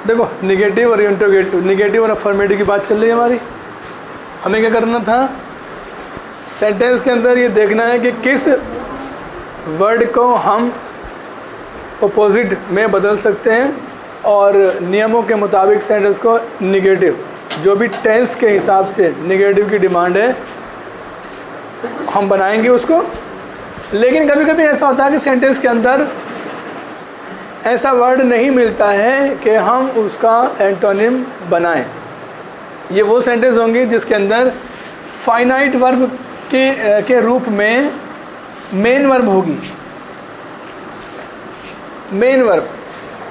देखो निगेटिव और interrogative, negative और अफर्मेटिव की बात चल रही है हमारी। हमें क्या करना था, सेंटेंस के अंदर ये देखना है कि किस वर्ड को हम अपोजिट में बदल सकते हैं और नियमों के मुताबिक सेंटेंस को निगेटिव, जो भी टेंस के हिसाब से निगेटिव की डिमांड है हम बनाएंगे उसको। लेकिन कभी कभी ऐसा होता है कि सेंटेंस के अंदर ऐसा वर्ड नहीं मिलता है कि हम उसका एंटोनिम बनाएं। ये वो सेंटेंस होंगी जिसके अंदर फाइनाइट वर्ब के रूप में मेन वर्ब होगी। मेन वर्ब,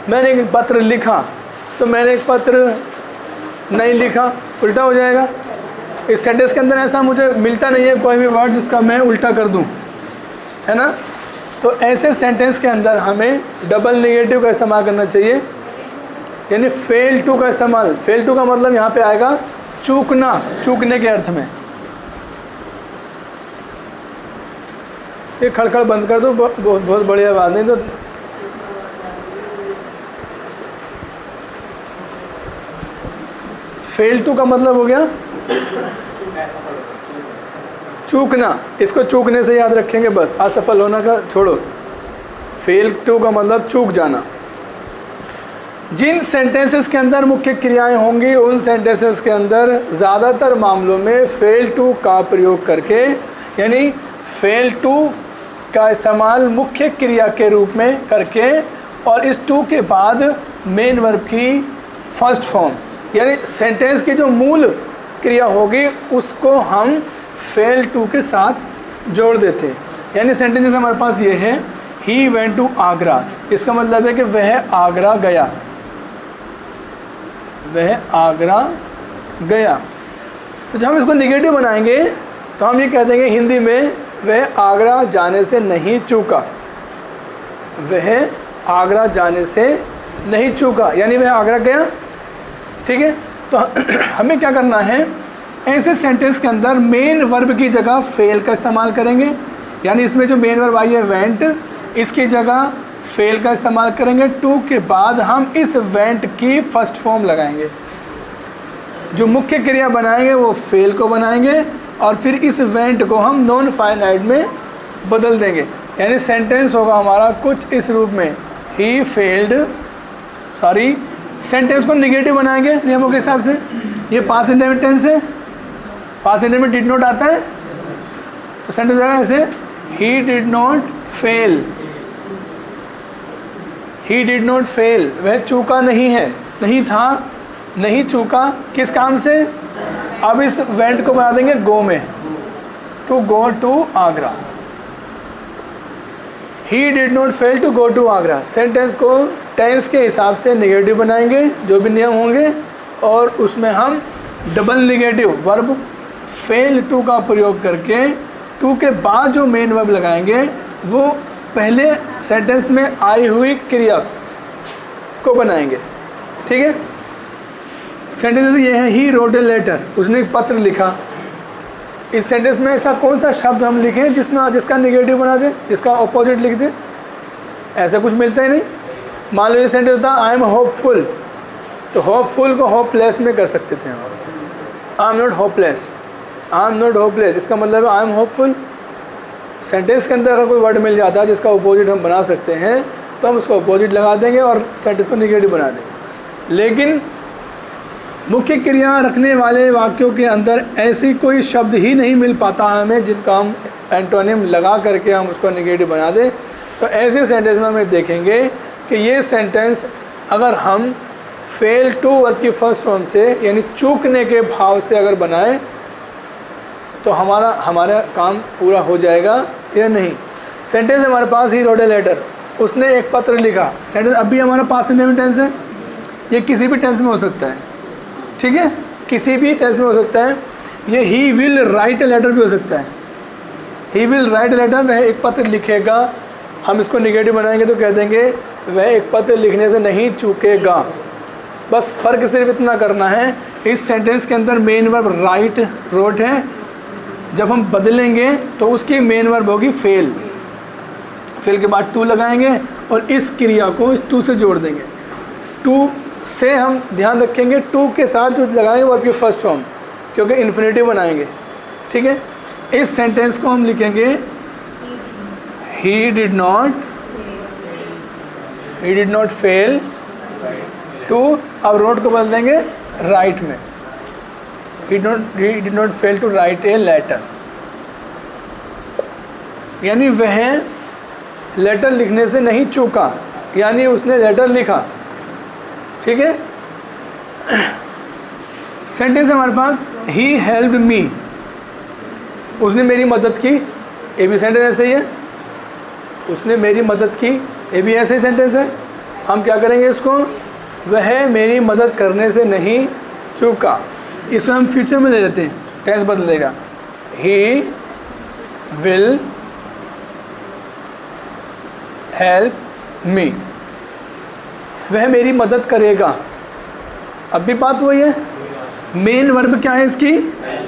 मैंने एक पत्र लिखा तो मैंने एक पत्र नहीं लिखा, उल्टा हो जाएगा। इस सेंटेंस के अंदर ऐसा मुझे मिलता नहीं है कोई भी वर्ड जिसका मैं उल्टा कर दूं, है ना। तो ऐसे सेंटेंस के अंदर हमें डबल नेगेटिव का इस्तेमाल करना चाहिए, यानी फेल टू का इस्तेमाल। फेल टू का मतलब यहाँ पे आएगा चूकना, चूकने के अर्थ में। ये खड़खड़ बंद कर दो, बहुत बढ़िया बात नहीं तो। फेल टू का मतलब हो गया चूकना, इसको चूकने से याद रखेंगे बस, असफल होना का छोड़ो। फेल टू का मतलब चूक जाना। जिन सेंटेंसेस के अंदर मुख्य क्रियाएं होंगी उन सेंटेंसेस के अंदर ज़्यादातर मामलों में फेल टू का प्रयोग करके, यानी फेल टू का इस्तेमाल मुख्य क्रिया के रूप में करके और इस टू के बाद मेन वर्ब की फर्स्ट फॉर्म, यानी सेंटेंस की जो मूल क्रिया होगी उसको हम फेल टू के साथ जोड़ देते हैं। यानी सेंटेंस जैसे हमारे पास ये है, ही वेंट टू आगरा, इसका मतलब है कि वह आगरा गया, वह आगरा गया। तो जब हम इसको निगेटिव बनाएंगे तो हम ये कह देंगे हिंदी में, वह आगरा जाने से नहीं चूका, वह आगरा जाने से नहीं चूका, यानी वह आगरा गया। ठीक है, तो हमें क्या करना है, ऐसे सेंटेंस के अंदर मेन वर्ब की जगह फेल का इस्तेमाल करेंगे। यानी इसमें जो मेन वर्ब आई है वेंट, इसकी जगह फेल का इस्तेमाल करेंगे। टू के बाद हम इस वेंट की फर्स्ट फॉर्म लगाएंगे, जो मुख्य क्रिया बनाएंगे वो फेल को बनाएंगे और फिर इस वेंट को हम नॉन फाइनाइट में बदल देंगे। यानी सेंटेंस होगा हमारा कुछ इस रूप में, ही फेल्ड, सॉरी, सेंटेंस को निगेटिव बनाएंगे नियमों के हिसाब से। ये पास्ट इंडेफिनिट टेंस है, पास्ट इंडेफिनिट डिड नॉट आता है, तो सेंटेंस आएगा ऐसे, ही did not fail, he did not fail, वह चूका नहीं है, नहीं था, नहीं चूका, किस काम से। अब इस वेंट को बना देंगे गो में, to go to Agra, he did not fail to go to Agra. Sentence को टेंस के हिसाब से नेगेटिव बनाएंगे, जो भी नियम होंगे, और उसमें हम double negative verb fail to का प्रयोग करके टू के बाद जो मेन वर्ब लगाएंगे वो पहले सेंटेंस में आई हुई क्रिया को बनाएंगे। ठीक है, सेंटेंस ये है, ही रोट ए लेटर, उसने एक पत्र लिखा। इस सेंटेंस में ऐसा कौन सा शब्द हम लिखें जिसका नेगेटिव बना दें, जिसका अपोजिट लिख दें? ऐसा कुछ मिलता ही नहीं। मान लीजिए सेंटेंस होता आई एम होपफुल, तो होपफुल को होपलेस में कर सकते थे हम। I am not hopeless, I am not hopeless, इसका मतलब है आई एम होपफुल। सेंटेंस के अंदर अगर कोई वर्ड मिल जाता है जिसका अपोजिट हम बना सकते हैं तो हम उसको अपोजिट लगा देंगे और सेंटेंस को नेगेटिव बना देंगे। लेकिन मुख्य क्रिया रखने वाले वाक्यों के अंदर ऐसी कोई शब्द ही नहीं मिल पाता हमें जिनका हम एंटोनिम लगा करके हम उसको नेगेटिव बना दें। तो ऐसे सेंटेंस में हमें देखेंगे कि ये सेंटेंस अगर हम फेल टू वर्ब की फर्स्ट फॉर्म से, यानी चूकने के भाव से अगर बनाएं तो हमारा काम पूरा हो जाएगा या नहीं। सेंटेंस हमारे पास, ही रोट ए लेटर, उसने एक पत्र लिखा। सेंटेंस अभी हमारा पास्ट इंडेफिनिट टेंस है, ये किसी भी टेंस में हो सकता है। ठीक है, किसी भी टेंस में हो सकता है। ये he will write a letter भी हो सकता है, he will write a letter, वह एक पत्र लिखेगा। हम इसको निगेटिव बनाएंगे तो कह देंगे वह एक पत्र लिखने से नहीं चूकेगा। बस फ़र्क सिर्फ इतना करना है, इस सेंटेंस के अंदर मेन वर्ब राइट रोट है, जब हम बदलेंगे तो उसकी मेन वर्ब होगी फेल। फेल के बाद टू लगाएंगे और इस क्रिया को इस टू से जोड़ देंगे। टू से हम ध्यान रखेंगे टू के साथ जो लगाएंगे वो आपकी फर्स्ट फॉर्म, क्योंकि इन्फिनेटिव बनाएंगे। ठीक है, इस सेंटेंस को हम लिखेंगे he did not fail to, अब रोड को बदल देंगे राइट में, he did not fail to write a letter, यानी वह लेटर लिखने से नहीं चूका, यानी उसने लेटर लिखा। ठीक है, सेंटेंस हमारे पास he helped me, उसने मेरी मदद की, ये भी सेंटेंस ऐसे ही है, उसने मेरी मदद की, ये भी ऐसे ही सेंटेंस है। हम क्या करेंगे इसको, वह मेरी मदद करने से नहीं चूका, इसमें हम फ्यूचर में ले लेते हैं, टेंस बदलेगा, ही विल हेल्प मी, वह मेरी मदद करेगा। अब भी बात वही है, मेन वर्ब क्या है इसकी,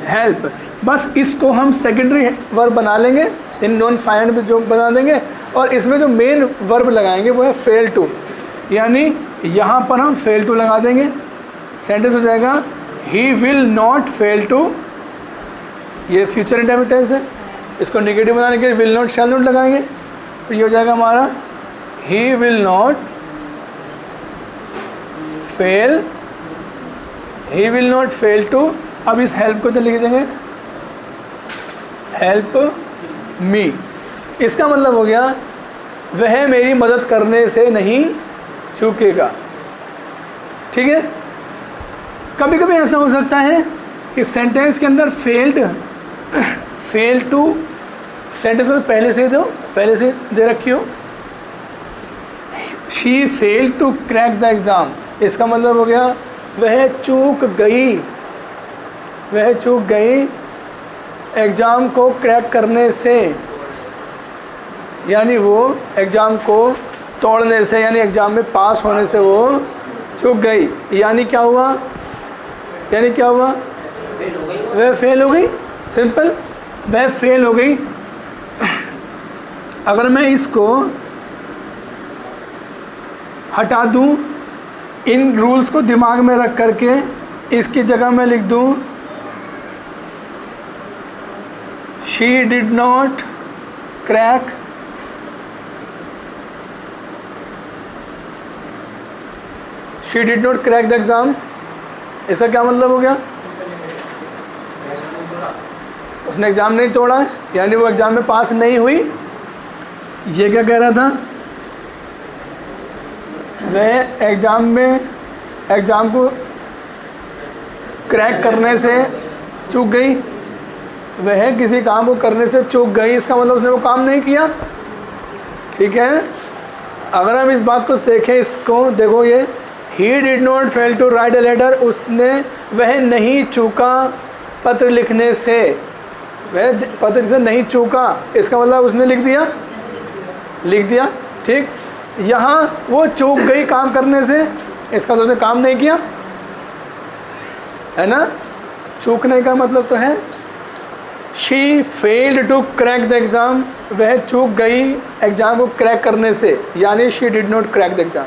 हेल्प, बस इसको हम सेकेंडरी वर्ब बना लेंगे, इन नॉन फाइनेंट में जो बना देंगे, और इसमें जो मेन वर्ब लगाएंगे वो है फेल टू, यानी यहाँ पर हम फेल टू लगा देंगे, सेंटेंस हो जाएगा he will not fail to, ये फ्यूचर इंडेफिनिट टेंस है, इसको नेगेटिव बनाने के लिए विल नॉट शैल नॉट लगाएंगे, तो ये हो जाएगा हमारा he will not fail, he will not fail to. अब इस हेल्प को तो लिख देंगे हेल्प मी, इसका मतलब हो गया वह मेरी मदद करने से नहीं चूकेगा। ठीक है, कभी कभी ऐसा हो सकता है कि सेंटेंस के अंदर फेल टू सेंटेंस में पहले से दे रखी हो, she fail to crack the exam, इसका मतलब हो गया वह चूक गई एग्ज़ाम को क्रैक करने से, यानी वो एग्ज़ाम को तोड़ने से, यानी एग्ज़ाम में पास होने से वो चूक गई, यानी क्या हुआ, वह फेल हो गई, सिंपल, वह फेल हो गई। अगर मैं इसको हटा दूं, इन रूल्स को दिमाग में रख करके इसकी जगह मैं लिख दूं she did not crack the exam, इसका क्या मतलब हो गया, उसने एग्ज़ाम नहीं तोड़ा, यानी वो एग्ज़ाम में पास नहीं हुई। ये क्या कह रहा था, वह एग्ज़ाम को क्रैक करने से चूक गई, वह किसी काम को करने से चूक गई, इसका मतलब उसने वो काम नहीं किया। ठीक है, अगर हम इस बात को देखें, इसको देखो, ये he did not fail to write a letter, वह नहीं चूका पत्र लिखने से, वह पत्र से नहीं चूका, इसका मतलब उसने लिख दिया। ठीक, यहाँ वो चूक गई काम करने से, इसका मतलब उसने काम नहीं किया, है ना, चूकने का मतलब तो है she failed to crack the exam, वह चूक गई एग्ज़ाम को क्रैक करने से, यानी she did not crack the exam.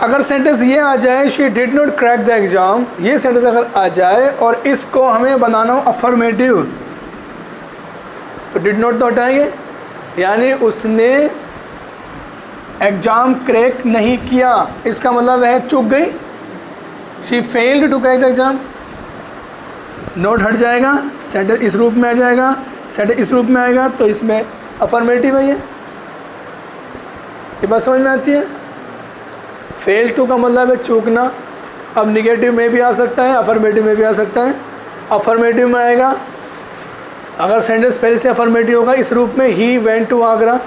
अगर सेंटेंस ये आ जाए she did not crack the exam, ये सेंटेंस अगर आ जाए और इसको हमें बनाना हो अफर्मेटिव, तो डिड नॉट तो हटाएंगे, यानी उसने एग्ज़ाम क्रैक नहीं किया, इसका मतलब वह चूक गई, she failed to crack the exam, not हट जाएगा, सेंटेंस इस रूप में आ जाएगा, सेंटेंस इस रूप में आएगा, तो इसमें अफर्मेटिव है, ये बात समझ में आती है। फेल टू का मतलब है चूकना, अब निगेटिव में भी आ सकता है, अफर्मेटिव में भी आ सकता है। अफर्मेटिव में आएगा अगर सेंटेंस पहले से अफर्मेटिव होगा, इस रूप में ही वेंट टू आगरा,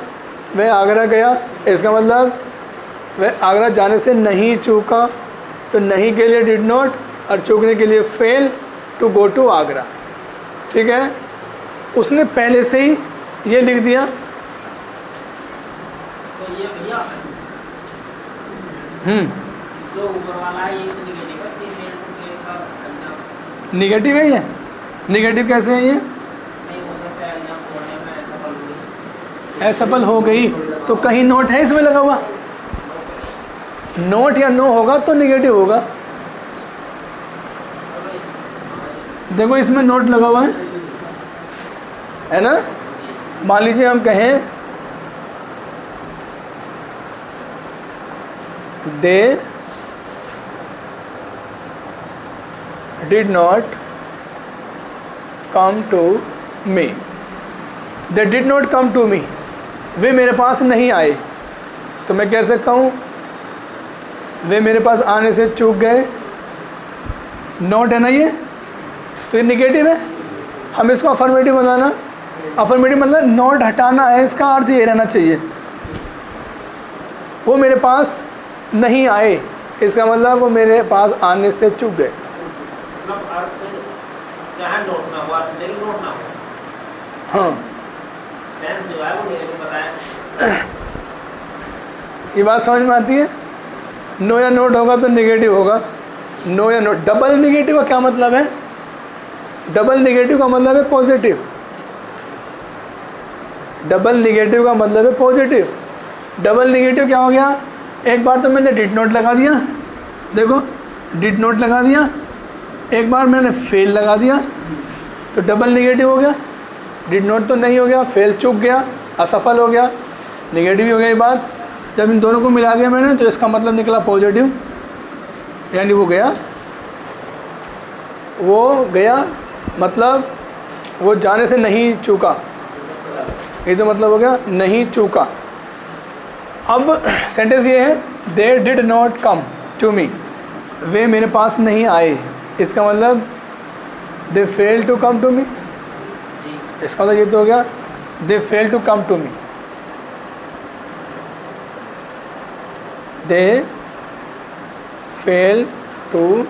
वह आगरा गया, इसका मतलब वह आगरा जाने से नहीं चूका, तो नहीं के लिए डिड नॉट और चूकने के लिए fail to go to Agra. ठीक है, उसने पहले से ही ये लिख दिया, तो ये भैया जो ऊपर वाला है ये तो निगेटिव है, she fail to crack the exam, negative है ये, निगेटिव कैसे है ये, नहीं हो सकता है एग्जाम छोड़ने में असफल हुई, असफल हो गई, तो कहीं नोट है इसमें लगा हुआ, नॉट या नो होगा तो निगेटिव होगा। देखो इसमें नोट लगा हुआ है ना। मान लीजिए हम कहें they did not come to me, they did not come to me, वे मेरे पास नहीं आए। तो मैं कह सकता हूँ वे मेरे पास आने से चूक गए, नॉट है ना ये, तो ये निगेटिव है। हम इसको अफर्मेटिव बनाना, अफर्मेटिव मतलब नॉट हटाना है, इसका अर्थ ये रहना चाहिए वो मेरे पास नहीं आए, इसका मतलब वो मेरे पास आने से चूक गए। मतलब अर्थ चाहे नोट ना हो, अर्थ लेकिन नोट ना हो। हाँ सेंस जो है वो मेरे को बताया। ये बात समझ में आती है। नो या नोट होगा तो निगेटिव होगा, नो या नोट। डबल निगेटिव का क्या मतलब है? डबल निगेटिव का मतलब है पॉजिटिव, डबल निगेटिव का मतलब है पॉजिटिव। डबल निगेटिव क्या हो गया? एक बार तो मैंने डिड नॉट लगा दिया, देखो डिड नॉट लगा दिया, एक बार मैंने फेल लगा दिया, तो डबल निगेटिव हो गया। डिड नॉट तो नहीं हो गया, फेल चूक गया, असफल हो गया, निगेटिव ही हो गया ये बात। जब इन दोनों को मिला दिया मैंने तो इसका मतलब निकला पॉजिटिव, यानी वो गया मतलब वो जाने से नहीं चूका, ये तो मतलब हो गया नहीं चूका। अब सेंटेंस ये है they did not come to me, वे मेरे पास नहीं आए, इसका मतलब they fail to come to me, इसका मतलब ये तो हो गया they fail to come to me, they fail to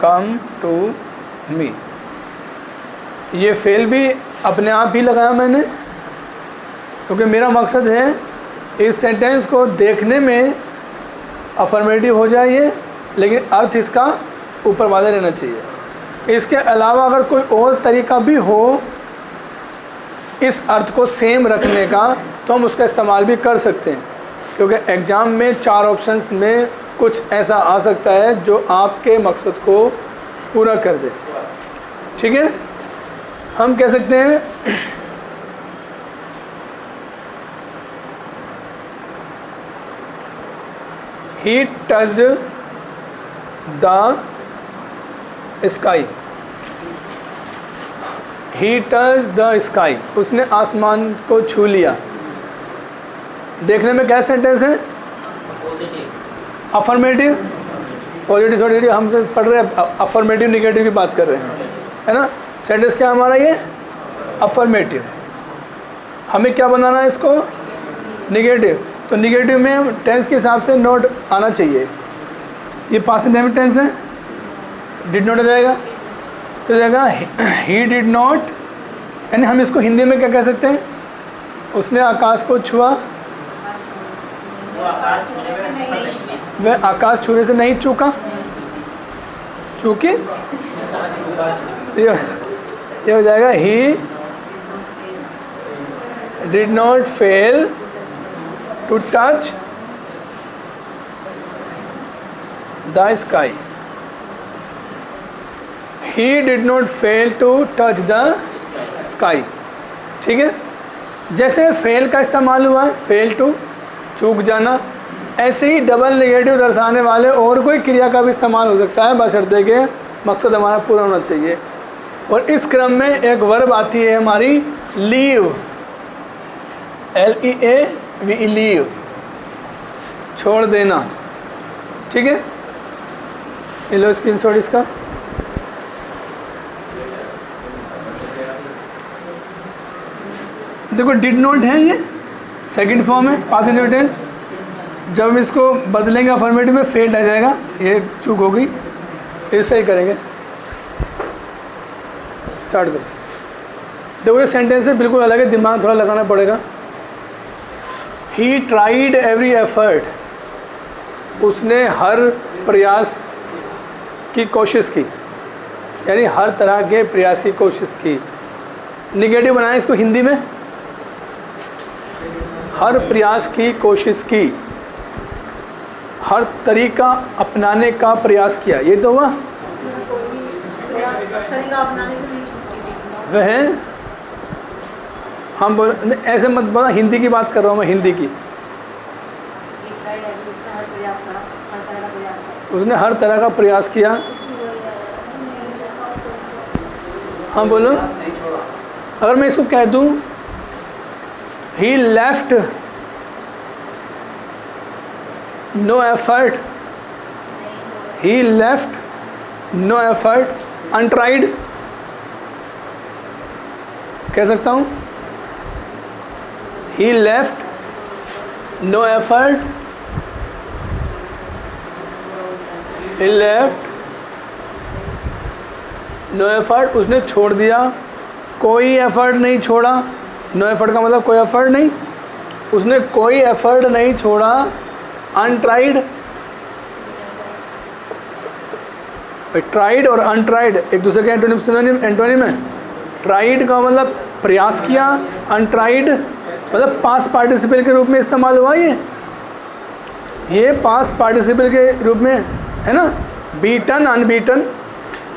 come to me. ये फेल भी अपने आप ही लगाया मैंने, क्योंकि मेरा मकसद है इस सेंटेंस को देखने में अफर्मेटिव हो जाए ये, लेकिन अर्थ इसका ऊपर वाला रहना चाहिए। इसके अलावा अगर कोई और तरीका भी हो इस अर्थ को सेम रखने का तो हम उसका इस्तेमाल भी कर सकते हैं, क्योंकि एग्ज़ाम में 4 ऑप्शंस में कुछ ऐसा आ सकता है जो आपके मकसद को पूरा कर दे। ठीक है, हम कह सकते हैं he touched the sky, he touched the sky, उसने आसमान को छू लिया। देखने में क्या सेंटेंस है? अफर्मेटिव, पॉजिटिव पॉजिटिव हम तो पढ़ रहे हैं, अफर्मेटिव निगेटिव की बात कर रहे हैं, है ना। सेंटेंस क्या हमारा ये? अफर्मेटिव। हमें क्या बनाना है इसको? निगेटिव। तो निगेटिव में टेंस के हिसाब से नोट आना चाहिए। ये पास्ट टाइम टेंस है, डिड नॉट आ जाएगा, तो जाएगा ही डिड नॉट, यानी हम इसको हिंदी में क्या कह सकते हैं? उसने आकाश को छुआ, वह आकाश छूने से नहीं चूका, चूकी, तो ये हो जाएगा ही did not fail to touch the sky, he did not fail to touch the sky। ठीक है, जैसे फेल का इस्तेमाल हुआ है, फेल टू चूक जाना, ऐसे ही डबल नेगेटिव दर्शाने वाले और कोई क्रिया का भी इस्तेमाल हो सकता है, बशर्ते के मकसद हमारा पूरा होना चाहिए। और इस क्रम में एक वर्ब आती है हमारी लीव, LEAVE, लीव, छोड़ देना। ठीक है, ये लो स्क्रीनशॉट इसका। देखो डिड नॉट है, ये सेकंड फॉर्म है, पास्ट टेंस। जब हम इसको बदलेंगे अफर्मेटिव में फेल्ड आ जाएगा, ये चूक हो गई, ऐसा ही करेंगे। स्टार्ट करो। देखो ये सेंटेंस है बिल्कुल अलग है, दिमाग थोड़ा लगाना पड़ेगा। He tried every effort, उसने हर प्रयास की कोशिश की, यानी हर तरह के प्रयास की कोशिश की। निगेटिव बनाएं इसको हिंदी में, हर प्रयास की कोशिश की। हर तरीका अपनाने का प्रयास किया, ये तो हुआ। तरीका अपनाने से नहीं छूटा। वह हम बोल ऐसे मत बोला, हिंदी की बात कर रहा हूँ मैं, हिंदी की। उसने हर तरह का प्रयास किया। हाँ बोलो। नहीं छोड़ा। अगर मैं इसको कह दूँ ही लेफ्ट नो एफर्ट, ही लेफ्ट नो एफर्ट अनट्राइड, कह सकता हूँ ही लेफ्ट नो एफर्ट, ही लेफ्ट नो एफर्ट, उसने छोड़ दिया, कोई एफर्ट नहीं छोड़ा। नो एफर्ट का मतलब कोई एफर्ट नहीं, उसने कोई एफर्ट नहीं छोड़ा। अनट्राइड, ट्राइड और अनट्राइड एक दूसरे के एंटोनिम है। ट्राइड का मतलब प्रयास किया, अनट्राइड मतलब पास्ट पार्टिसिपल के रूप में इस्तेमाल हुआ। ये पास्ट पार्टिसिपल के रूप में है ना, बीटन अनबीटन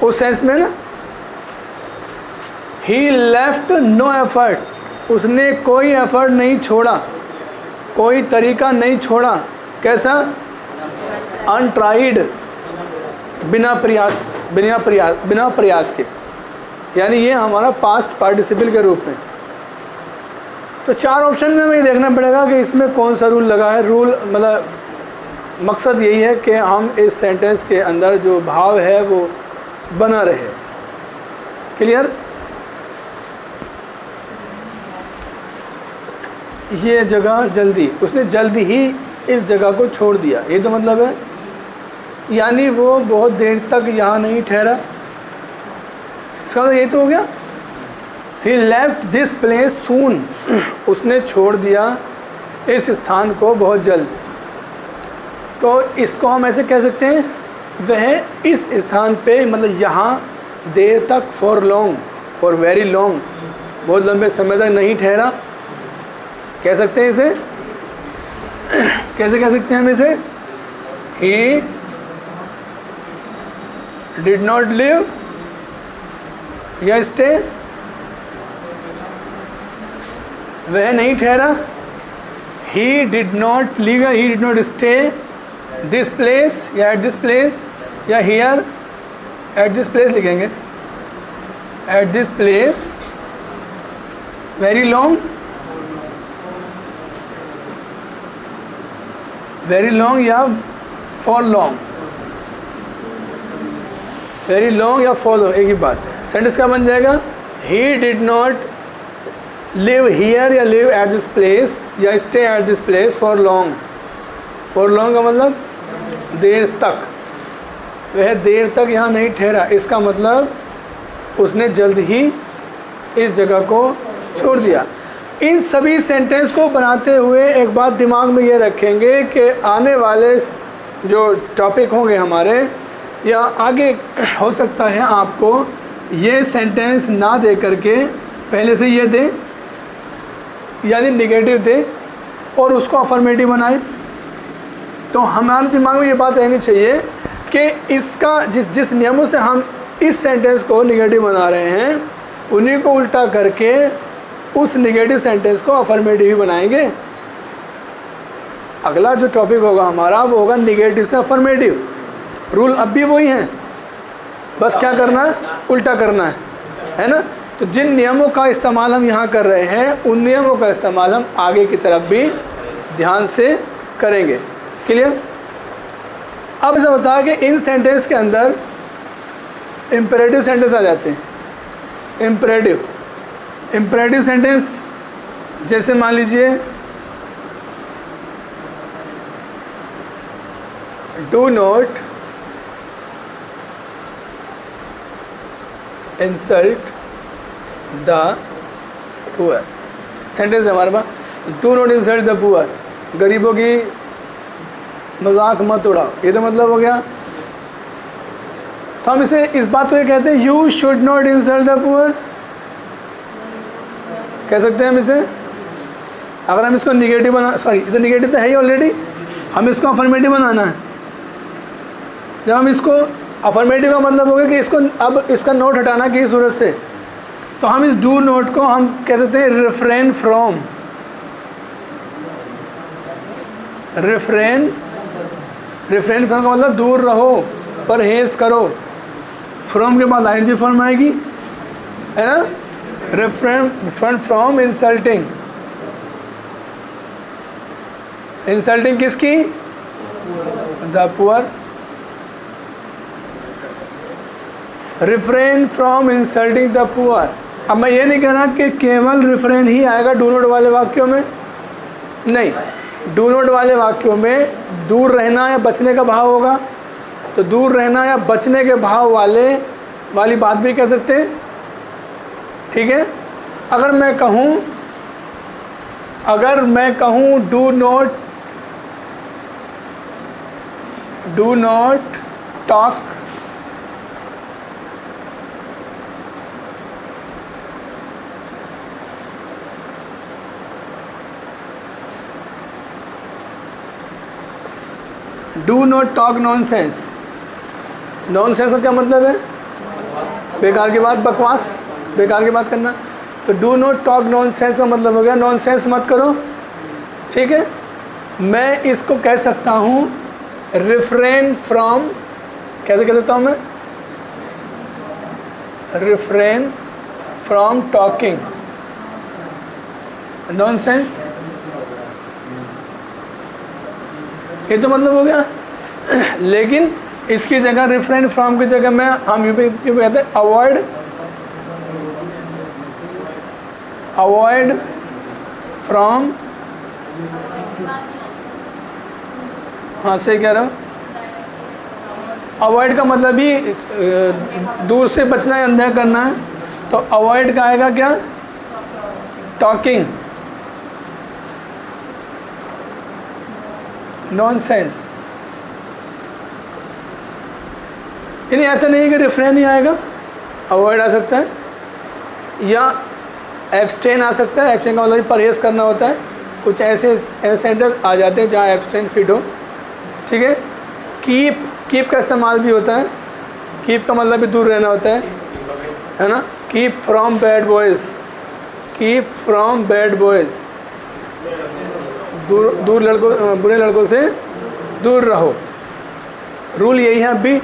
उस सेंस में ना। ही लेफ्ट नो एफर्ट, उसने कोई एफर्ट नहीं छोड़ा, कोई तरीका नहीं छोड़ा। कैसा? अनट्राइड, बिना प्रयास के, यानी ये हमारा पास्ट पार्टिसिपल के रूप में। तो 4 ऑप्शन में हमें देखना पड़ेगा कि इसमें कौन सा रूल लगा है। रूल मतलब मकसद यही है कि हम इस सेंटेंस के अंदर जो भाव है वो बना रहे। क्लियर? ये जगह जल्दी, उसने जल्दी ही इस जगह को छोड़ दिया, ये तो मतलब है, यानी वो बहुत देर तक यहाँ नहीं ठहरा। इसका मतलब ये तो हो गया। ही लेफ्ट दिस प्लेस सून, उसने छोड़ दिया इस स्थान को बहुत जल्द। तो इसको हम ऐसे कह सकते हैं, वह इस स्थान पे मतलब यहाँ देर तक, for long, for very long, बहुत लंबे समय तक नहीं ठहरा। कह सकते हैं इसे, कैसे कह सकते हैं हम इसे? ही डिड नॉट लिव या स्टे, वह नहीं ठहरा। ही डिड नॉट लिव या ही did not stay this place या एट दिस प्लेस, या हियर एट दिस प्लेस लिखेंगे, at this place very long, very long या फॉर लॉन्ग, वेरी लॉन्ग या फॉर लॉन्ग एक ही बात है। सेंटेंस क्या बन जाएगा? ही डिड नॉट लिव हियर या लिव एट दिस प्लेस या stay at this place for long. For long का मतलब देर तक, वह देर तक यहाँ नहीं ठहरा। इसका मतलब उसने जल्द ही इस जगह को छोड़ दिया। इन सभी सेंटेंस को बनाते हुए एक बात दिमाग में ये रखेंगे कि आने वाले जो टॉपिक होंगे हमारे, या आगे हो सकता है आपको ये सेंटेंस ना दे करके पहले से ये दे, यानी निगेटिव दे और उसको अफर्मेटिव बनाए। तो हमारे दिमाग में ये बात रहनी चाहिए कि इसका जिस नियमों से हम इस सेंटेंस को निगेटिव बना रहे हैं, उन्हीं को उल्टा करके उस निगेटिव सेंटेंस को अफर्मेटिव ही बनाएंगे। अगला जो टॉपिक होगा हमारा वो होगा निगेटिव से अफर्मेटिव। रूल अब भी वही हैं, बस क्या करना है? उल्टा करना है ना। तो जिन नियमों का इस्तेमाल हम यहाँ कर रहे हैं, उन नियमों का इस्तेमाल हम आगे की तरफ भी ध्यान से करेंगे। क्लियर? अब ऐसा होता है कि इन सेंटेंस के अंदर इम्पेरेटिव सेंटेंस आ जाते हैं। इम्पेरेटिव सेंटेंस जैसे मान लीजिए do not insult the poor. Sentence है हमारे पास, do not insult the poor, गरीबों की मजाक मत उड़ाओ। ये तो मतलब हो गया। तो हम इसे इस बात को ये कहते हैं, you should not insult the poor, कह सकते हैं हम इसे। अगर हम इसको निगेटिव बना, सॉरी तो निगेटिव तो है ही ऑलरेडी, हम इसको अफर्मेटिव बनाना है। जब हम इसको अफर्मेटिव का मतलब हो गया कि इसको अब इसका नोट हटाना की सूरत से, तो हम इस डू नोट को हम कह सकते हैं रिफ्रेन फ्रॉम। रिफ्रेन फ्रॉम का मतलब दूर रहो, परहेज करो। फ्रॉम के बाद आईएनजी फॉर्म आएगी, है ना। Refrain from insulting. इंसल्टिंग किसकी? The poor. Refrain from insulting the poor. अब मैं ये नहीं कह रहा कि केवल रिफ्रेन ही आएगा डू नोट वाले वाक्यों में, नहीं, डू नोट वाले वाक्यों में दूर रहना या बचने का भाव होगा, तो दूर रहना या बचने के भाव वाली बात भी कह सकते हैं, ठीक है। अगर मैं कहूँ do not talk do not talk nonsense. Nonsense का क्या मतलब है? बेकार की बात, बकवास, बेकार की बात करना। तो डू नॉट टॉक नॉनसेंस का मतलब हो गया नॉनसेंस मत करो, ठीक है। मैं इसको कह सकता हूँ रिफ्रेन फ्रॉम, कैसे कह सकता हूँ मैं? रिफ्रेन फ्रॉम टॉकिंग नॉनसेंस, ये तो मतलब हो गया। लेकिन इसकी जगह रिफ्रेन फ्रॉम की जगह में हम यूँ कहते हैं अवॉइड फ्रॉम, हाँ सही कह रहा हूँ। अवॉइड का मतलब ही दूर से बचना है, अनदेखा करना है, तो अवॉइड का आएगा क्या? Talking nonsense. यानी ऐसा नहीं है कि रिफ्रेन ही आएगा, अवॉइड आ सकता है या एब्सटेन आ सकता है। एब्सटेन का मतलब परहेज करना होता है। कुछ ऐसे सेंटेंस आ जाते हैं जहाँ एब्सटेन फिट हो, ठीक है। कीप का इस्तेमाल भी होता है। कीप का मतलब भी दूर रहना होता है ना। Keep from bad boys, keep from bad boys, दूर लड़कों, बुरे लड़कों से दूर रहो। रूल यही है। अभी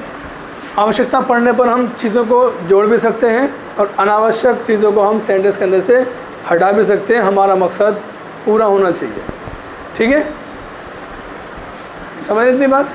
आवश्यकता पड़ने पर हम चीज़ों को जोड़ भी सकते हैं और अनावश्यक चीज़ों को हम सेंटेंस के अंदर से हटा भी सकते हैं। हमारा मकसद पूरा होना चाहिए, ठीक है। समझ इतनी बात?